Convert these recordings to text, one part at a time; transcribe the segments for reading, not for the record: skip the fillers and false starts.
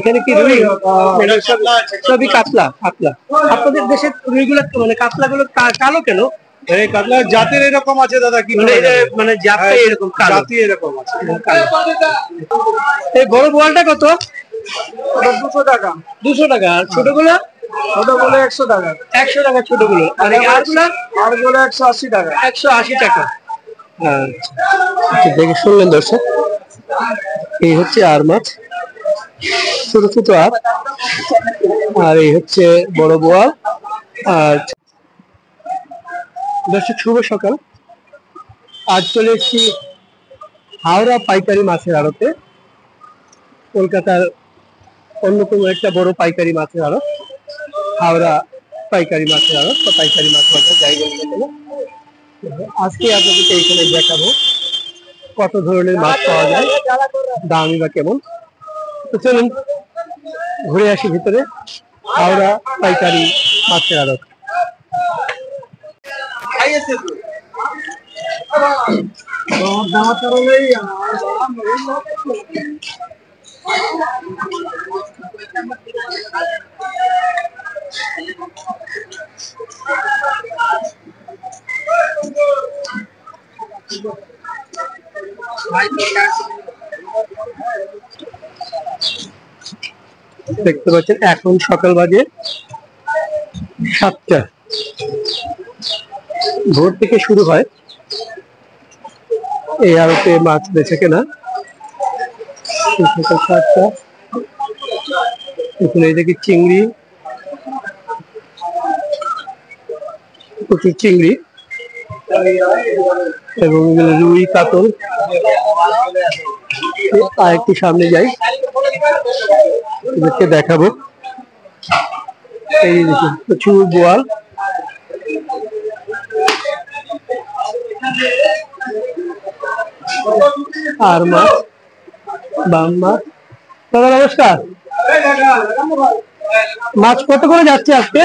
এখানে কি রুই সবই কাতলা কাতলা। আপনাদের দেশের রুইগুলো মানে কাতলাগুলো কালো কেন? এই কাতলা জাতের এরকম আছে দাদা, কি মানে জাতটা এরকম জাতি এরকম আছে। এই বড় বোয়ালটা কত? 200 টাকা। 200 টাকা। আর ছোটগুলো? ছোটগুলো 100 টাকা। 100 টাকা ছোটগুলো। আর আরগুলো 180 টাকা। 180 টাকা। আচ্ছা, দেখে শুনলেন দর্শক, এই হচ্ছে আর মাছ, ছোট ছোট আর, আর এই হচ্ছে বড় বোয়াল। আর দর্শক শুভ সকাল। আজ চলে এসেছি হাওড়া পাইকারি মাছের আড়তে, কলকাতার অন্যতম একটা বড় পাইকারি মাছের আড়ত হাওড়া পাইকারি মাছের আড়ত বা পাইকারি মাছ বাজার যাই বলি না কেন। আজকে আপনাদেরকে এখানে দেখাবো কত ধরনের মাছ পাওয়া যায়, দামই বা কেমন। তো চলুন ঘুরে আসি ভিতরে হাওড়া পাইকারি মাছের আড়ত। দেখতে পাচ্ছেন এখন সকাল বাজে 7টা। ভোর থেকে শুরু হয় এই আড়তে মাছ বেচে কেনা। সকাল 7টা। এখানে দেখি চিংড়ি, প্রচুর চিংড়ি এবং রুই কাতল। আর একটু সামনে যাই, এদেরকে দেখাবো। এই দেখুন প্রচুর বোয়াল, আর মাছ, বাম মাছ। দাদা নমস্কার, মাছ কত করে যাচ্ছে আজকে?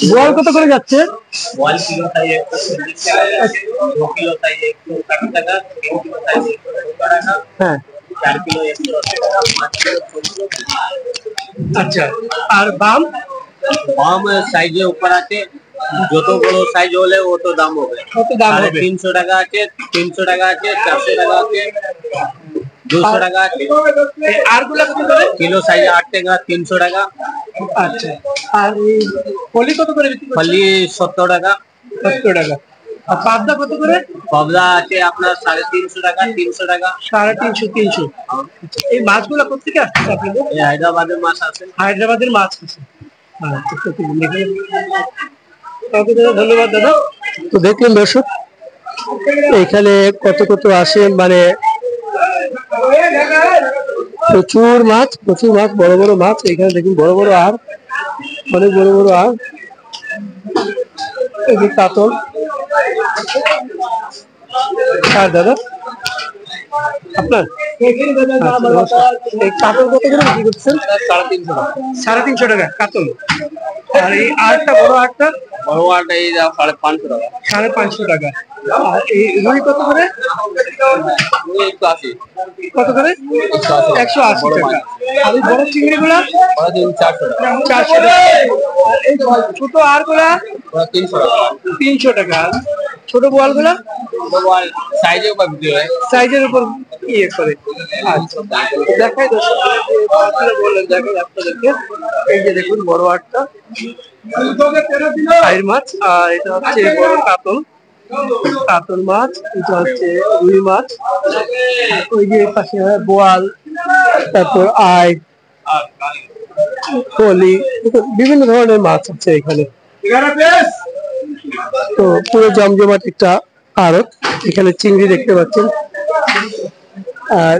বোয়াল কত করে যাচ্ছে? হ্যাঁ, আচ্ছা। আর বাম? বাম সাইজের উপর আছে, যত বড় সাইজ হলে অত দাম হবে। কত দাম হবে? 300 টাকা আছে, 300 টাকা আছে, 400 টাকা আছে, 200 টাকা আছে। আর গুলা কত করে? কিলো সাইজ 8 টাকা, 300 টাকা। আচ্ছা। আর ফলি কত করে বিক্রি করছেন? ফলি 70 টাকা। 70 টাকা। আর পাবদা কত করে? পাবদা আছে আপনার 350 টাকা, 300 টাকা। 350, 300। এই মাছগুলো কোথেকে আসছে আপনাদের? এই হায়দ্রাবাদের মাছ আছে। হায়দ্রাবাদের মাছ আছে। ধন্যবাদ দাদা। তো দেখলেন দর্শক, এখানে কত কত আসে, মানে প্রচুর মাছ, প্রচুর মাছ, বড় বড় মাছ। এখানে দেখুন বড় বড় আর, অনেক বড় বড় আর, এই যে কাতল। আর দাদা আপনার এই কাতল কত করে বিক্রি করছেন? 350 টাকা। 350 টাকা কাতল। আর এই আরটা, বড় আরটা? বড় আটা এই 550 টাকা। 550 টাকা। আর এই রুই কত করে? 180। কত করে? 180 টাকা। আর এই বড় চিংড়ি গুলা? 400 টাকা। 400 টাকা। এই ছোট আর গুলা? 300 টাকা। 300 টাকা। ছোট বোয়াল গুলা? সাইজের উপর বিক্রি হয়। সাইজের উপর ইয়ে করে। আচ্ছা, দেখাই দর্শক, বললেন দেখাই আপনাদেরকে। এই যে দেখুন বড় আটটা আইর মাছ, আর এটা হচ্ছে বড় কাতল, কাতল মাছ। এটা হচ্ছে রুই মাছ। ওই যে পাশে বোয়াল, তারপর আই, ফলি, বিভিন্ন ধরনের মাছ আছে এখানে। তো পুরো জমজমাট একটা আড়ত। এখানে চিংড়ি দেখতে পাচ্ছেন, আর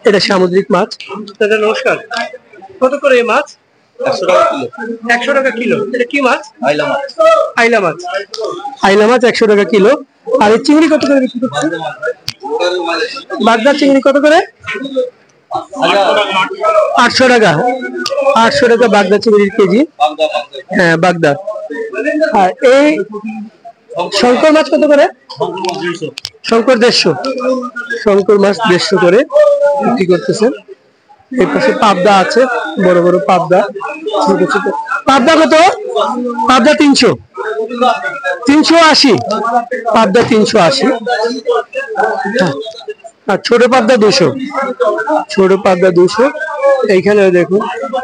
এটা সামুদ্রিক মাছ। দাদা নমস্কার, কত করে এই মাছ? 100 টাকা কিলো। 100 টাকা কিলো। এটা কি মাছ? আইলা মাছ। আইলা মাছ। আইলা মাছ 100 টাকা কিলো। আর এই চিংড়ি কত করে বিক্রি করছেন? বাগদা চিংড়ি কত করে? 800 টাকা। 800 টাকা বাগদা চিংড়ির কেজি। হ্যাঁ, বাগদা। আর এই শঙ্কর মাছ কত করে? শঙ্কর 150। শঙ্কর মাছ 150 করে বিক্রি করতেছেন। এই পাশে পাবদা আছে, বড় বড় পাবদা, ছোট ছোট পাবদা। কত? পাবদা 300, 380, পাবদা 380। আর ছোট পাবদা 200, ছোট পাবদা 200। এইখানে দেখুন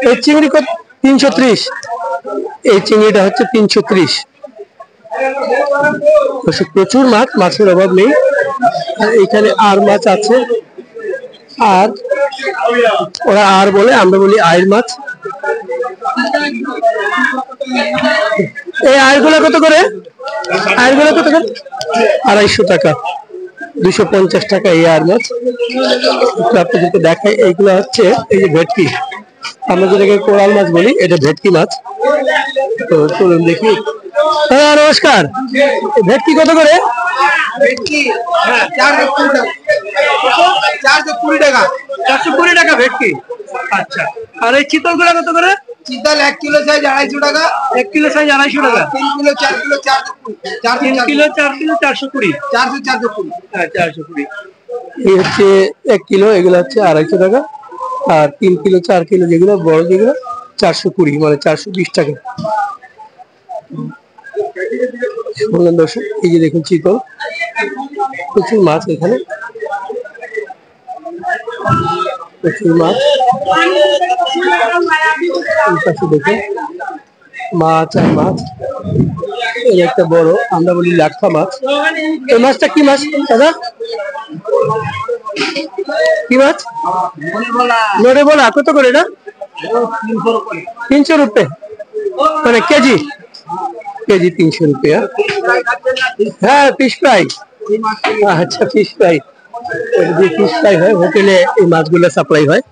এই চিংড়ি কত? 330, এই চিংড়িটা হচ্ছে 330। প্রচুর মাছ, মাছের অভাব নেই। আর এইখানে আর মাছ আছে, আর ওরা আর বলে, আমরা বলি আয়ের মাছ। এই আয়েরগুলো কত করে? আয়েরগুলো কত করে? 250 টাকা, 250 টাকা এই আয়ের মাছ। আপনাদেরকে দেখাই, এইগুলো হচ্ছে এই যে ভেটকি, আমরা যেটাকে কোরাল মাছ বলি, এটা ভেটকি মাছ। তো চলুন দেখি। হ্যাঁ নমস্কার, ভেটকি কত করে? ভেটকি 420 টাকা। 420 টাকা ভেটকি। আচ্ছা, আর এই চিতল গুলা কত করে? চিতল 1 কিলো সাইজ 250 টাকা। 1 কিলো সাইজ 250 টাকা। 3 কিলো 4 কিলো 420। 3 kilo 4 kilo 420। 420। হ্যাঁ 420। এই হচ্ছে 1 কিলো, এগুলো হচ্ছে 250 টাকা। আর 3 কিলো 4 কিলো যেগুলো বড়, যেগুলো 420, মানে 420 টাকা। শুনলেন দর্শক, এই যে দেখুন চিতল, প্রচুর মাছ এখানে, প্রচুর মাছ। এই পাশে দেখুন মাছ আর মাছ। এই একটা বড়, আমরা বলি লাক্ষা মাছ। এই মাছটা কি মাছ দাদা? কি মাছ? নড়ে বলা। কত করে এটা? 300 রুপে, মানে কেজি? কেজি 300 রুপিয়া। হ্যাঁ ফিশ ফ্রাই। আচ্ছা ফিশ ফ্রাই, ফিশ ফ্রাই হয় হোটেলে, এই মাছগুলো সাপ্লাই হয়।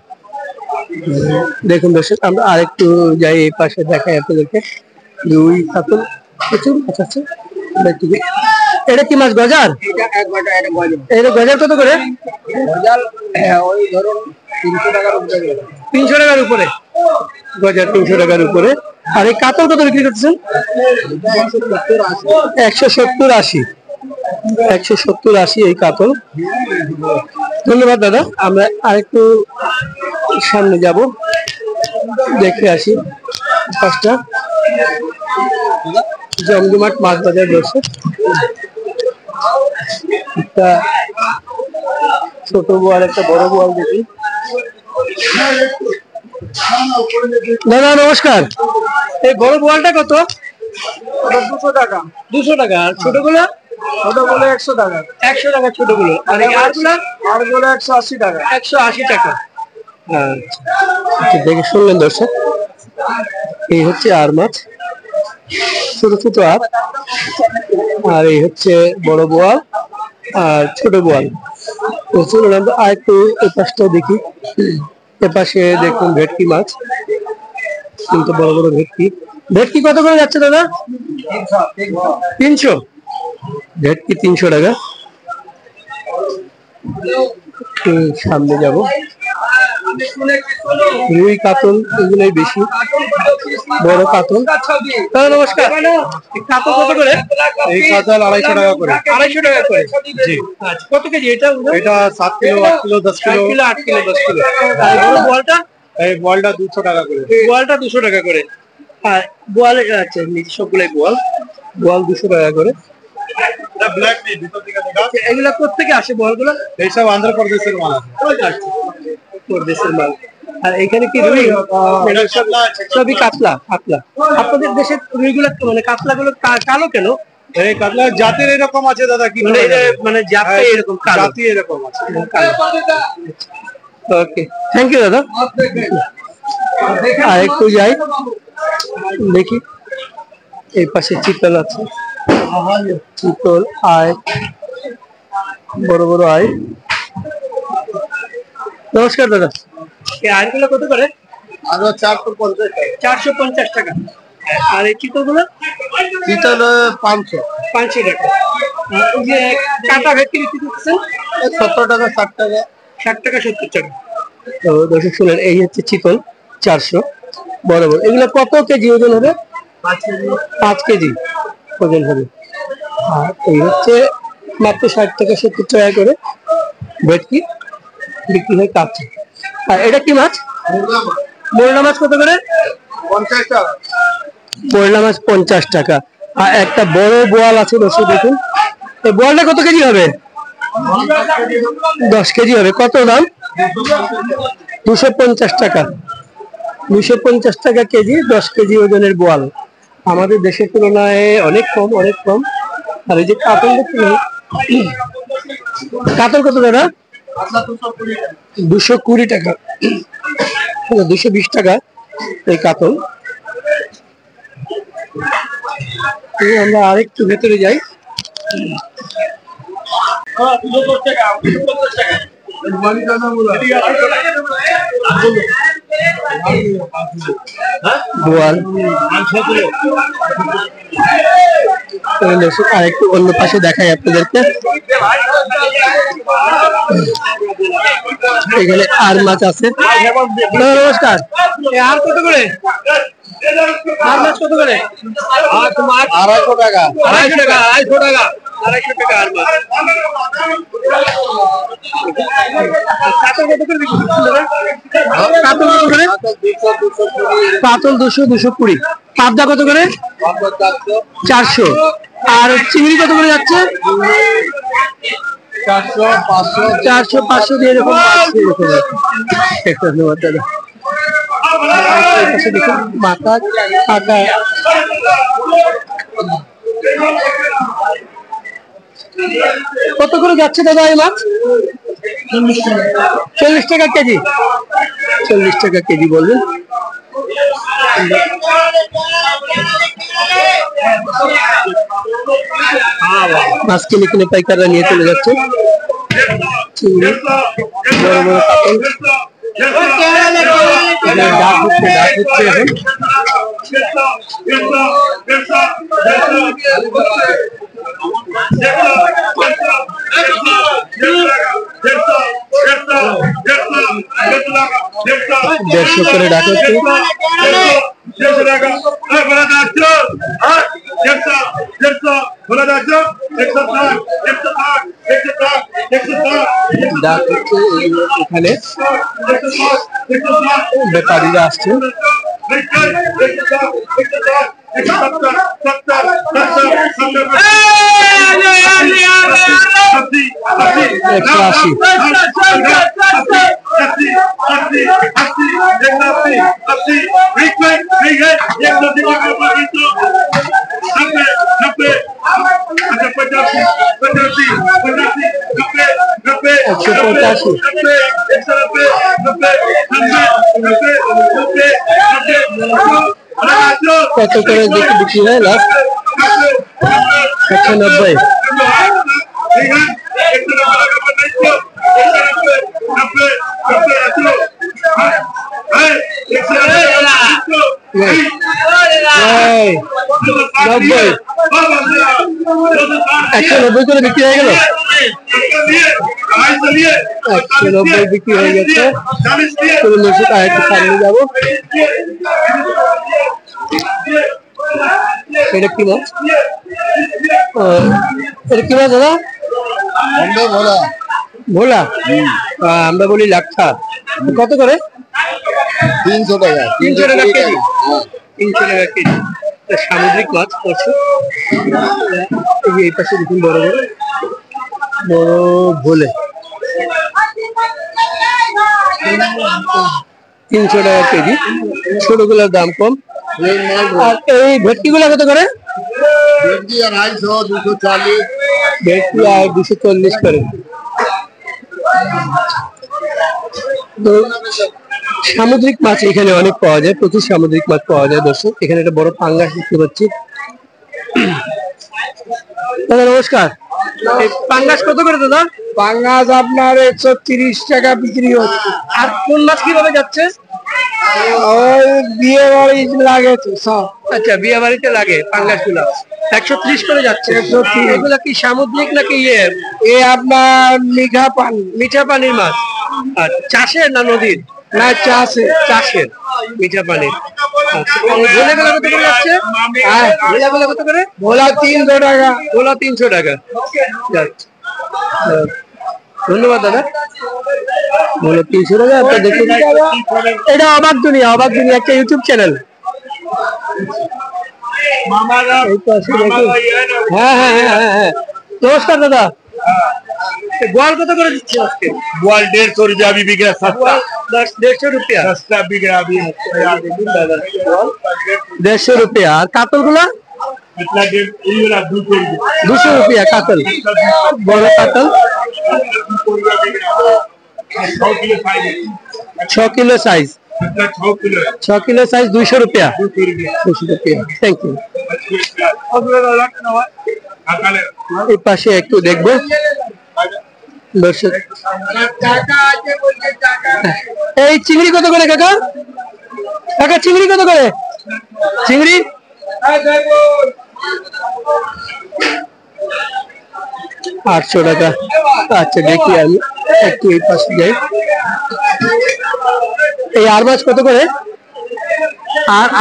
দেখুন দর্শক, আমরা আরেকটু যাই, এই পাশে দেখাই আপনাদেরকে। রুই কাতল, প্রচুর মাছ আছে। এটা কি মাছ? গজার? এটা গজার কত করে? ওই ধরুন 300 টাকার উপরে। 300 টাকার উপরে গজার, 300 টাকার উপরে। আর এই কাতল কত বিক্রি করতেছেন? 170, 80, 170, 80 এই কাতল। ধন্যবাদ দাদা। আমরা আরেকটু সামনে যাব, দেখে আসি পাঁচটা। জমজমাট মাছ বাজার বসে। একটা ছোট বোয়াল, একটা বড় বোয়াল দেখি। দাদা নমস্কার, এই বড় বোয়ালটা কত? 200 টাকা। 200 টাকা। আর ছোটগুলো? ছোটগুলো 100 টাকা। 100 টাকা ছোটগুলো। আর এই আরগুলো? আরগুলো 180 টাকা। 180 টাকা। আচ্ছা, দেখে শুনলেন দর্শক, এই হচ্ছে আর মাছ, ছোট ছোট আর। আর এই হচ্ছে বড় বোয়াল আর ছোট বোয়াল। তো চলুন আমরা আর একটু এই পাশটা দেখি। এপাশে দেখুন ভেটকি মাছ, কিন্তু বড় বড় ভেটকি। ভেটকি কত করে যাচ্ছে দাদা? 300। ভেটকি 300 টাকা। সামনে যাব, রুই কাতল এগুলোই বেশি, বড় কাতল। নমস্কার, কাতল কত করে? এই কাতল 250 টাকা করে। 250 টাকা করে। জি। আচ্ছা, কত কেজি এটা? এটা 7 kilo 8 kilo 10 kilo. 7 kilo 8 kilo 10 kilo. আর বড় বোয়ালটা? এই বলটা 200 টাকা করে। বোয়ালটা 200 টাকা করে। আর বোয়াল, আচ্ছা নিচে সবগুলাই বোয়াল, বোয়াল 200 টাকা করে। ব্ল্যাক নেই, ভিতর থেকে দেখা। এগুলা কোথেকে আসে বোয়ালগুলো? এইসব অন্ধ্রপ্রদেশের মাল আছে। প্রদেশের মাল। আর এখানে কি রুই? সবই কাতলা। কাতলা। আপনাদের দেশের রুইগুলো মানে কাতলাগুলো কালো কেন? এই কাতলা জাতের এরকম আছে দাদা, কি মানে জাতটা এরকম কালো? জাতি এরকম আছে। ওকে, থ্যাংক ইউ দাদা। আর একটু যাই, দেখি এই পাশে চিতল আছে, চিতল, আয়, বড় বড় আয়। নমস্কার দাদা, এই আয়গুলো কত করে? আর 450 টাকা। 450 টাকা। আর এই চিতল গুলো? চিতল 500 টাকা। এই যে কাটা ভেটকি বিক্রি করতেছেন? 70 টাকা 60 টাকা। 60 টাকা 70 টাকা। তো দর্শক শুনেন, এই হচ্ছে চিতল 400, বড় বড়। এগুলো কত কেজি ওজন হবে? 5 কেজি ওজন হবে। আর এই হচ্ছে মাত্র 60 টাকা 70 টাকা করে ভেটকি বিক্রি হয় কাছে। আর এটা কি মাছ? মোরলা মাছ কত করে? 50 টাকা। মোরলা মাছ 50 টাকা। আর একটা বড় বোয়াল আছে দর্শক দেখুন, এই বোয়ালটা কত কেজি হবে? 10 কেজি হবে। কত দাম? 250 টাকা। 250 টাকা কেজি, 10 কেজি ওজনের বোয়াল। আমাদের দেশের তুলনায় অনেক কম, অনেক কম। আর এই যে কাতল দেখুন, কাতল কত দাদা? 220 টাকা। 220 টাকা এই কাতল। আমরা আরেকটু ভেতরে যাই। বোয়াল আরেকটু অন্য পাশে দেখাই আপনাদেরকে। এখানে আর মাছ আছে। নমস্কার, আর কত করে? আর মাছ কত করে? 250 টাকা। 250 টাকা। 250 টাকা। 250 টাকা আর মাছ। কাতল কত করে বিক্রি করছেন? কাতল কত করে? কাতল 200, 220। পাবদা কত করে? 400। আর চিংড়ি কত করে যাচ্ছে? 400, 500, 400, 500 দিয়ে এরকম মাছ এরকম। ধন্যবাদ দাদা। দেখুন মাথা কাটা। কত করে যাচ্ছে দাদা এই মাছ? 40 টাকা কেজি। 40 টাকা কেজি বলবেন। মাছ কিনে কিনে পাইকাররা নিয়ে চলে যাচ্ছে। চিংড়ি, বড় বড় কাতল। ডাক হচ্ছে এখন। দেড়শো করে ডাক হচ্ছে। ডাক হচ্ছে এখানে, ব্যাপারীরা আসছে। 180। কত করে বিক্রি হয় লাস্ট? 190। নব্বই। 190 করে বিক্রি হয়ে গেল। 190 বিক্রি হয়ে গেছে। আরেকটু সামনে যাবো। এটা কি মাছ? এটা কি মাছ দাদা? ভোলা। ভোলা। আমরা বলি লাক্ষা। কত করে? 300 টাকা। 300 টাকা কেজি। 300 টাকা কেজি। সামুদ্রিক মাছ পড়ছে। এই পাশে দেখুন বড় বড় বড় ভোলে। 300 টাকা কেজি। ছোটগুলোর দাম কম। আর এই ভেটকি গুলা কত করে? ভেটকি 250, 240। ভেটকি আর 240 করে। তো সামুদ্রিক মাছ এখানে অনেক পাওয়া যায়, প্রচুর সামুদ্রিক মাছ পাওয়া যায় দর্শক। এখানে একটা বড় পাঙ্গাস দেখতে পাচ্ছি। দাদা নমস্কার, পাঙ্গাস কত করে দাদা? পাঙ্গাস আপনার 130 টাকা বিক্রি হচ্ছে। আর কোন মাছ কিভাবে যাচ্ছে? ওই বিয়ে বাড়ি লাগে তো সব। আচ্ছা, বিয়ে বাড়িতে লাগে পাঙ্গাস গুলা। 130 করে যাচ্ছে। 130। এগুলা কি সামুদ্রিক নাকি এ আপনার মিঠা পানি। মিঠা পানির মাছ? আর চাষের না নদীর? না চাষে। চাষের মিঠা পানির। ভোলা গুলা কত করে যাচ্ছে? ভোলা গুলা কত করে? ভোলা 300 টাকা। ভোলা 300 টাকা যাচ্ছে। ধন্যবাদ দাদা। বলো 300 টাকা। আপনার দেখুন এটা অবাক দুনিয়া একটা ইউটিউব চ্যানেল। হ্যাঁ হ্যাঁ হ্যাঁ হ্যাঁ হ্যাঁ, নমস্কার দাদা। গোয়াল কত করে দিচ্ছি আজকে? ग्वाल 150 रुपया अभी बिक रहा है, सस्ता 150 रुपया। सस्ता बिक रहा है अभी। 150 रुपया। আর কাতল গুলা इतना 200 रुपया কাতল, বড় কাতল 6 किलो साइज। 6 किलो साइज 200 रुपया। 200 रुपया, थैंक यू। এই পাশে একটু দেখবো দর্শক। এই চিংড়ি কত করে কাকা? কাকা চিংড়ি কত করে? চিংড়ি 800 টাকা। আচ্ছা দেখি আমি একটু এই পাশে যাই। এই আর মাছ কত করে?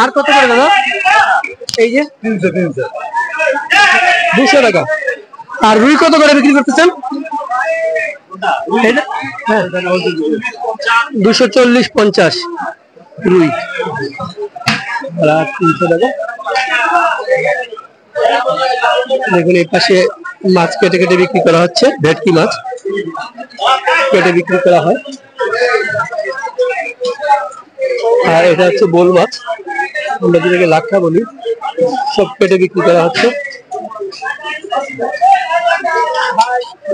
আর কত করে দাদা? এই যে 200 টাকা। আর রুই কত করে বিক্রি করতেছেন? 240-50 রুই। 300 টাকা। দেখুন এই পাশে মাছ কেটে কেটে বিক্রি করা হচ্ছে, ভেটকি মাছ কেটে বিক্রি করা হয়। আর এটা হচ্ছে বোল মাছ, আমরা যেটাকে লাক্ষা বলি, সব কেটে বিক্রি করা হচ্ছে।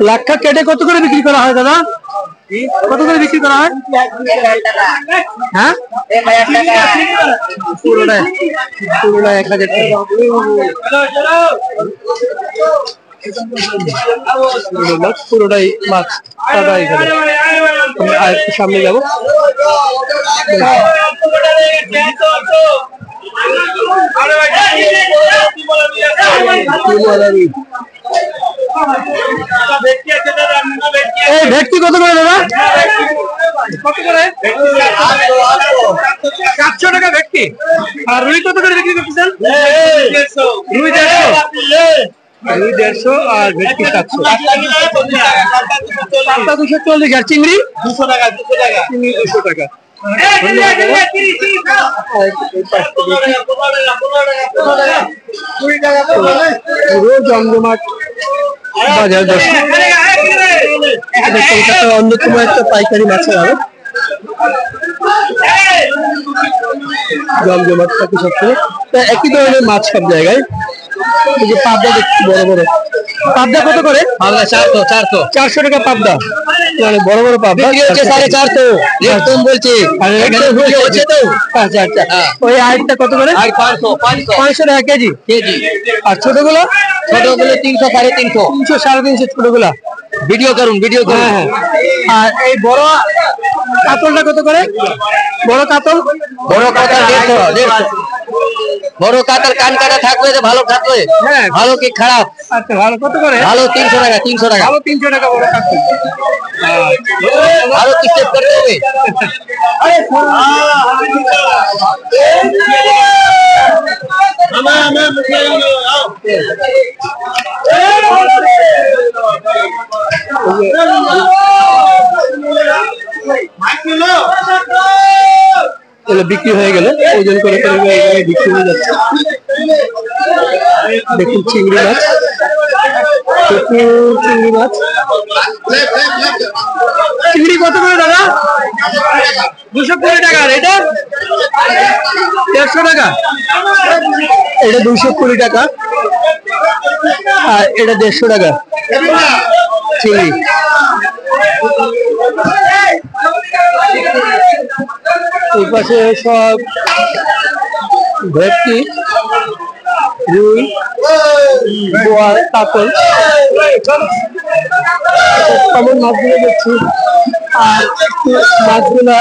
লাক্ষা কেটে কত করে বিক্রি করা হয় দাদা? কত করে বিক্রি করা হয়? হ্যাঁ, পুরোটাই 1000 টাকা। পুরোটাই মাছ দাদা। এখানে আর একটু সামনে যাবো। ভেটকি কত করে দাদা? কত করে? 700 টাকা ভেটকি। আর রুই কত করে বিক্রি করতেছেন? রুই 150 আর ভেটকি 700। 240। আর চিংড়ি 200 টাকা। চিংড়ি 200 টাকা। পুরো জমজমাট বাজার দর্শক। কলকাতার অন্যতম একটা পাইকারি মাছের আড়ত। জমজমাট থাকে সবসময়। একই ধরনের মাছ সব জায়গায়। এই যে পাবদা দেখছি বড় বড়। পাবদা কত করে? 400 টাকা পাবদা। মানে বড় বড় পাবদা 450 কম বলছি। আচ্ছা আচ্ছা। ওই আরেকটা কত করে? 500 টাকা কেজি। আর ছোটগুলো? 300 350 ছোটগুলা। ভিডিও করুন। হ্যাঁ হ্যাঁ। আর এই বড় কাতলটা কত করে? বড় কাতল 150। বড় কাতল কান কাটা থাকবে তো ভালো থাকবে। হ্যাঁ, ভালো কি খারাপ? আচ্ছা ভালো কত করে? ভালো 300 টাকা। 300 টাকা। ভালো 300 টাকা বড় কাতল। ভালো কি সেট করতে হবে? বিক্রি হয়ে গেল, ওজন করে বিক্রি হয়ে যাচ্ছে। দেখুন চিংড়ি মাছ, চিংড়ি কত করে দাদা? 220 টাকা। আর এটা 150 টাকা। এটা 220 টাকা। আর এটা 150 টাকা চিংড়ি। এই পাশে সব ভেটকি, রুই, বোয়াল, কাতল, কমন মাছগুলো দেখছি। আর মাছগুলা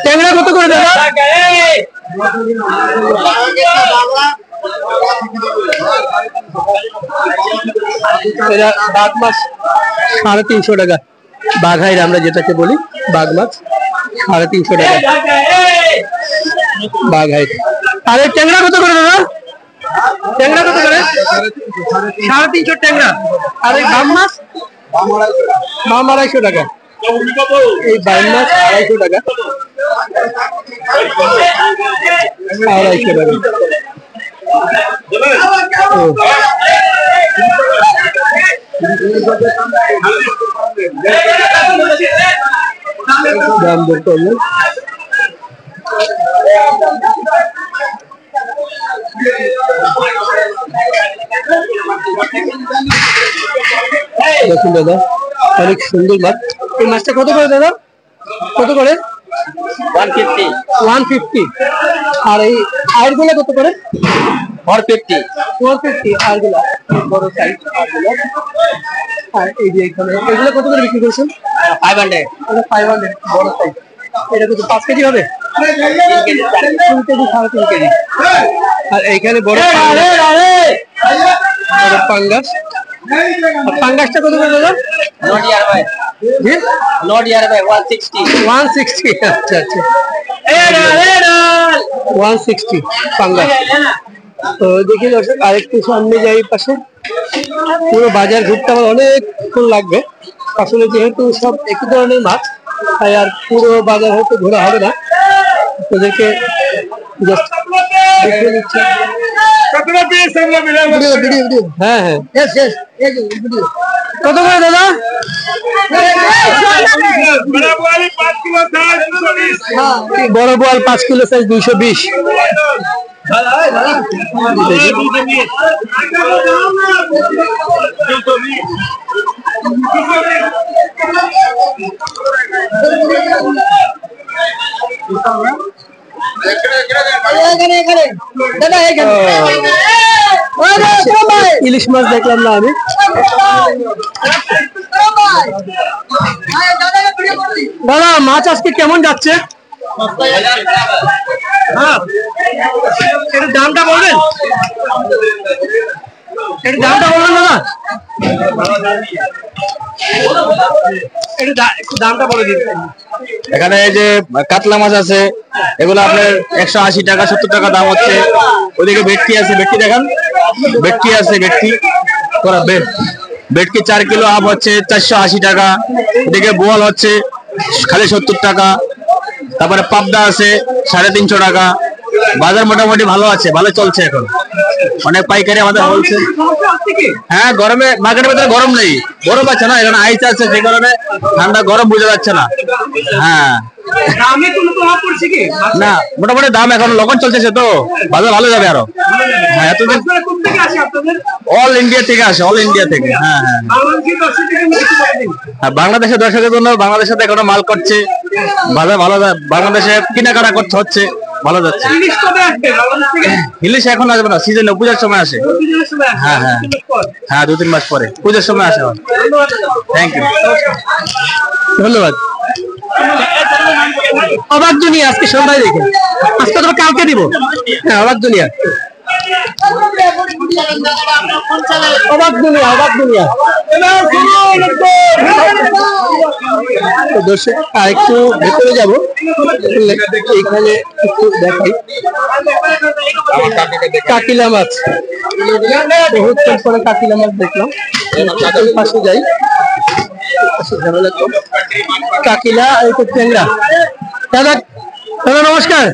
ট্যাংরা কত করে দাদা? এরা বাঘ মাছ 350 টাকা। বাঘাইর আমরা যেটাকে বলি বাঘ মাছ 350 টাকা বাঘাইর। আর এই ট্যাংরা কত করে দাদা? ট্যাংরা কত করে? 350 ট্যাংরা। আর এই বাম মাছ? বাম 250 টাকা। এই বাম মাছ 250 টাকা। 250 টাকা। দাম দর করলে দেখুন দাদা, অনেক সুন্দর মাছ। এই মাছটা কত করে দাদা? কত করে? 150 150। আর এই আয়েরগুলো কত করে? 450 450 আয়েরগুলো, বড় সাইজ আয়েরগুলো। আর এই যে এখানে এগুলো কত করে বিক্রি করছেন? 500 এটা 500 বড় সাইজ। এটা কত 5 কেজি হবে? 3 কেজি 3.5 কেজি। আর এইখানে বড় পাঙ্গাস। পাঙ্গাসটা কত করে দাদা? নট ইয়ার ভাই, জি নট ইয়ার ভাই 160 160। আচ্ছা আচ্ছা, 160 পাঙ্গাস। তো দেখি দর্শক, আরেকটু সামনে যাই। পাশে পুরো বাজার ঘুরতে আমার অনেকক্ষণ লাগবে, আসলে যেহেতু সব একই ধরনের মাছ, তাই আর পুরো বাজার হয়তো ঘোরা হবে না। তোদেরকে জাস্ট দেখে নিচ্ছি। হ্যাঁ হ্যাঁ, কত করে দাদা? বড় বোয়াল 5 কিলো সাইজ 220। ইলিশ মাছ দেখলাম না আমি। দাদা মাছ আজকে কেমন যাচ্ছে? হ্যাঁ, এর দামটা বলবেন? এর দামটা বলবেন দাদা? একটু দামটা বলে দিন। এখানে এই যে কাতলা মাছ আছে, এগুলো আপনার 180 টাকা 70 টাকা দাম হচ্ছে। ওইদিকে ভেটকি আছে, ভেটকি দেখান। ভেটকি আছে, ভেটকি ভেটকি 4 কিলো আপ হচ্ছে 480 টাকা। ওদিকে বোয়াল হচ্ছে খালি 70 টাকা। তারপরে পাবদা আছে 350 টাকা। বাজার মোটামুটি ভালো আছে, ভালো চলছে এখন। অনেক পাইকারি আমাদের হোলসেল। হ্যাঁ, গরমে মার্কেটের ভিতরে গরম নেই, গরম আছে না, এখানে আইস আছে, সেই কারণে ঠান্ডা গরম বোঝা যাচ্ছে না। হ্যাঁ না, মোটামুটি দাম এখন লগন চলছে, তো বাজার ভালো যাবে আরো। হ্যাঁ, এতদিন অল ইন্ডিয়া থেকে আসে, অল ইন্ডিয়া থেকে। হ্যাঁ হ্যাঁ, বাংলাদেশের দর্শকের জন্য বাংলাদেশের সাথে এখনো মাল করছে, বাজার ভালো, বাংলাদেশে কেনাকাটা করতে হচ্ছে, ভালো যাচ্ছে। ইলিশ এখন আসবে না, সিজনে পূজার সময় আসে। হ্যাঁ হ্যাঁ হ্যাঁ, 2-3 মাস পরে পূজার সময় আসে। থ্যাংক ইউ, ধন্যবাদ। অবাক দুনিয়া আজকে সন্ধ্যায় দেখে, আজকে তো কালকে দিব। হ্যাঁ, অবাক দুনিয়া, অবাক দুনিয়া, অবাক দুনিয়া। দর্শক আরেকটু ভেতরে যাব, এখানে একটু দেখাই কাকিলা মাছ। বহুক্ষণ পরে কাকিলা মাছ দেখলাম। পাশে যাই, কাকিলা, এই তো ট্যাংরা। দাদা দাদা নমস্কার।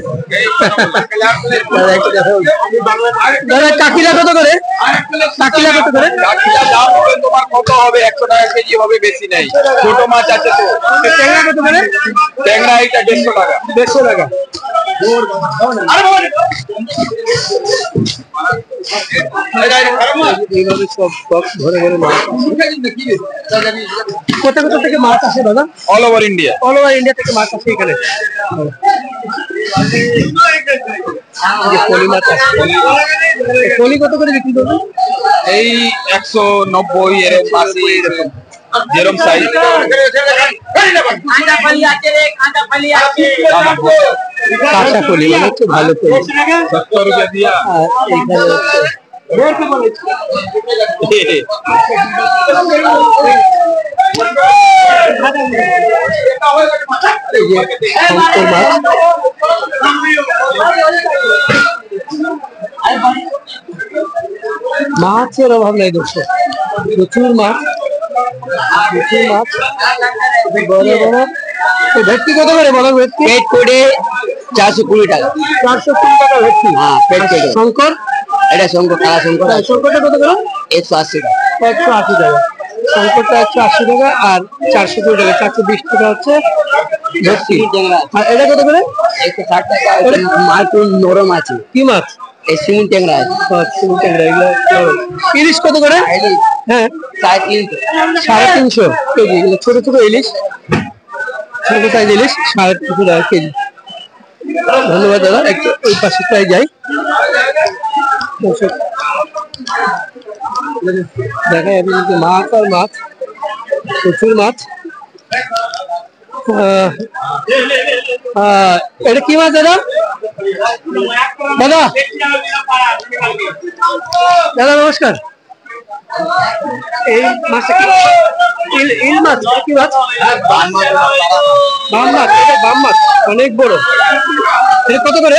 দাদা কাকিলা কত করে? কাকিলা কত করে? তোমার কত হবে? 100 টাকা কেজি হবে, বেশি নাই। ছোট মাছ আছে তো। ট্যাংরা কত করে? ট্যাংরা এটা 150 টাকা। 150 টাকা। এইভাবে সব ঘরে ঘরে মাছ। কোথা কোথা থেকে মাছ আসে দাদা? All over India. All over India থেকে মাছ আসে এখানে। পলি মাছ আছে, পলি কত করে বিক্রি করবেন? এই 190 এরকম 80 এরকম, যেরকম সাইজ। কাঁচা পলি মানে হচ্ছে ভালো পলি, 70 টাকা দিয়া। আর এইখানে মাছের অভাব নাই দর্শক, প্রচুর মাছ, প্রচুর মাছ, বড় বড়। ভেটকি কত করে বলো? ভেটকি পেট করে 420 টাকা। 420 টাকা ভেটকি। হ্যাঁ, পেট করে। শঙ্কর, এটা শঙ্কর, কালা শঙ্কর। শঙ্করটা কত করে? 180 টাকা। 180 টাকা শঙ্করটা, 180 টাকা। আর 420 টাকা, 420 টাকা হচ্ছে ভেটকি। আর এটা কত করে? 160 টাকা। মাছ নরম আছে। কি মাছ? এই শিমুল ট্যাংরা আছে। শিমুল ট্যাংরা এগুলো। ইলিশ কত করে? হ্যাঁ, 350। 350 কেজি। এগুলো ছোট ছোট ইলিশ, ছোট সাইজ ইলিশ, 350 টাকা কেজি। ধন্যবাদ দাদা। একটু ওই পাশেটাই যাই। দেখাই আপনাদেরকে মাছ আর মাছ, প্রচুর মাছ। এটা কি মাছ দাদা? দাদা দাদা নমস্কার। এই মাছটা কি? ইল মাছ? কি মাছ? বাম মাছ। এটা বাম মাছ, অনেক বড়। এটা কত করে?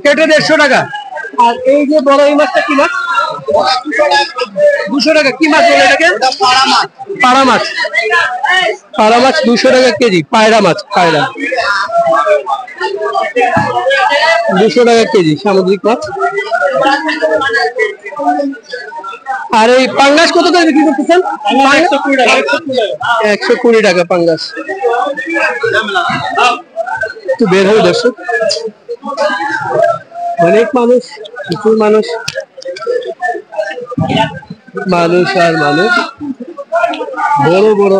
কেটে 150 টাকা। আর এই যে বড় এই মাছটা কি মাছ? 200 টাকা। কি মাছ বলে এটাকে? পাড়া মাছ। পাড়া মাছ 200 টাকা কেজি। পায়রা মাছ, পায়রা 200 টাকা কেজি, সামুদ্রিক মাছ। আর এই পাঙ্গাস কত করে বিক্রি করতেছেন? 120 টাকা পাঙ্গাস। একটু বের হবে দর্শক, অনেক মানুষ, প্রচুর মানুষ, মানুষ আর মানুষ, বড় বড়।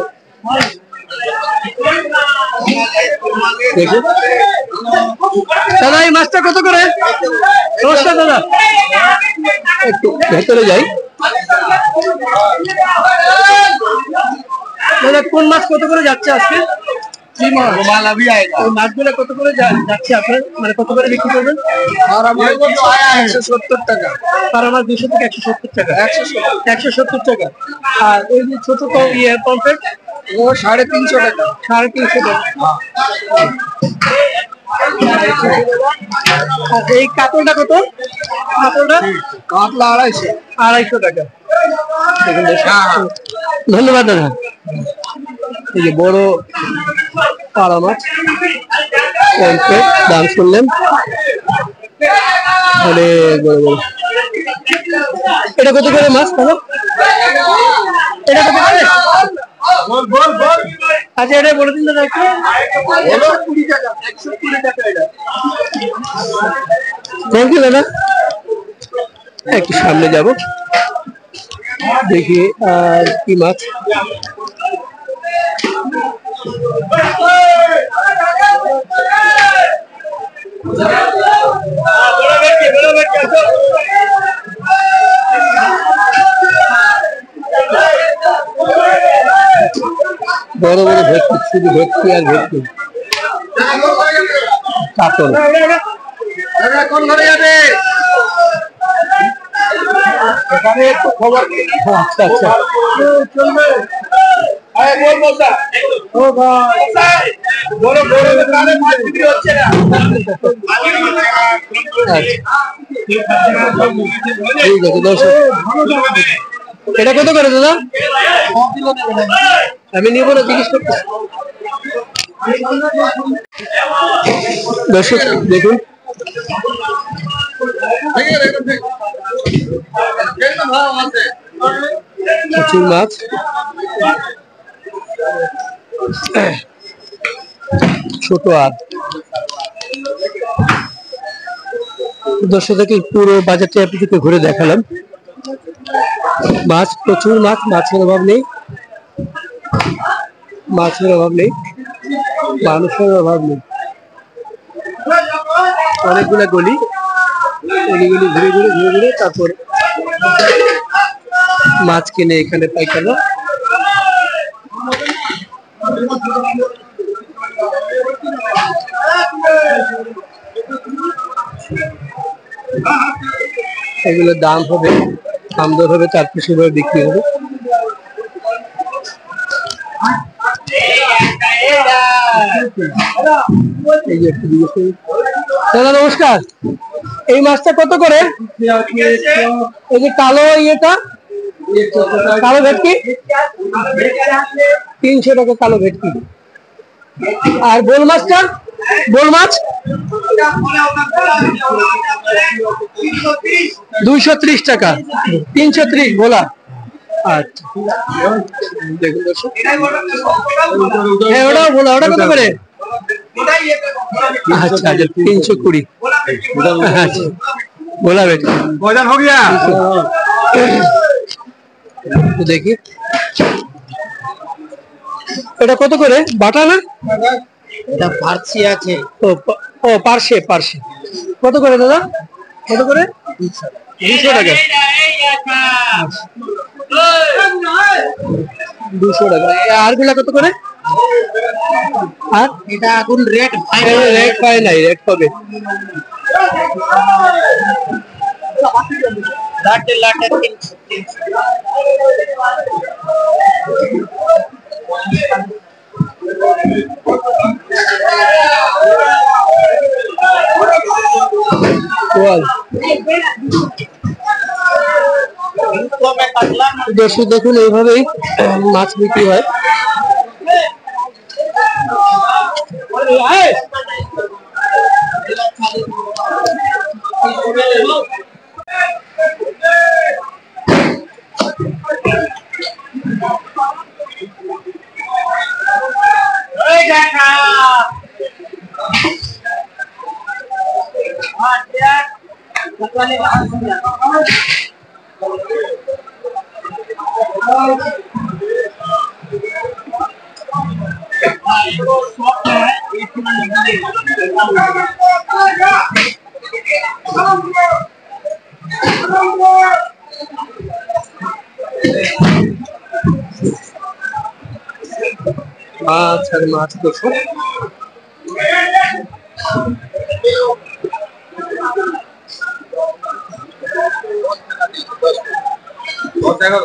দেখুন দাদা, এই মাছটা কত করে? নমস্কার দাদা, একটু ভেতরে যাই। দাদা কোন মাছ কত করে যাচ্ছে আজকে? মাছগুলো কত করে যাচ্ছে আপনার, মানে কত করে বিক্রি করবেন? 170 টাকা। পাড়া মাছ 200 থেকে 170 টাকা। 170 টাকা। আর ওই যে ছোট পমফ্রেট, ও 350 টাকা। 350 টাকা। আর এই কাতলটা কত? কাতলটা? কাতলা 250। 250 টাকা। ধন্যবাদ দাদা। এই যে বড় পাড়া মাছ, পমফ্রেট, দাম শুনলেন, অনেক বড় বড়। এটা কত করে মাছ দাদা? এটা কত করে? আচ্ছা এটা বলে দিন দাদা একটু। 120 টাকা। 120 টাকা এটা। থ্যাংক ইউ দাদা। একটু সামনে যাব, দেখি আর কি মাছ। বড় বড় ভেটকি, শুধু ভেটকি আর ভেটকি। কাতল কোন ঘরে যাবে? এখানে একটু খবর। আচ্ছা আচ্ছা। চলবে। আরে বল বলতা। ও ভাই, বড় বড় কানে মাছ বিক্রি হচ্ছে না। ঠিক আছে দর্শক, এটা কত করে দাদা? আমি নিব না, জিজ্ঞেস করতে। দর্শক দেখুন, প্রচুর মাছ, ছোট। আর দর্শকদেরকে পুরো বাজারটি আপনাদেরকে ঘুরে দেখালাম। মাছ, প্রচুর মাছ, মাছের অভাব নেই, মাছের অভাব নেই, মানুষের অভাব নেই। অনেকগুলা গলি, গলিগুলি ঘুরে ঘুরে ঘুরে ঘুরে তারপর মাছ কিনে এখানে পাইকাররা। এগুলোর দাম হবে, দাম দর হবে, তারপর সেভাবে বিক্রি হবে। এই যে একটু দাদা নমস্কার, এই মাছটা কত করে? এই যে কালো ইয়েটা, কালো ভেটকি 300 টাকা কালো ভেটকি। আর বোল মাছটা, বোল মাছ 230 টাকা, 330 ভোলা। আচ্ছা দেখুন দর্শক, হ্যাঁ ওটাও ভোলা, ওটা কত করে? আচ্ছা 320 ভোলা ভেটকি। দেখি এটা কত করে? বাটা না, এটা ফার্সি আছে। ও পার্শে, পার্শে কত করে দাদা? কত করে? 200 টাকা, 200 টাকা। আর গুলা কত করে? আর এটা এখন রেট রেট পায় নাই, রেট পাবে। লাটে লাটে 300। দর্শক দেখুন, এইভাবেই মাছ বিক্রি হয়। মাছ আর মাছ দর্শক। Hello.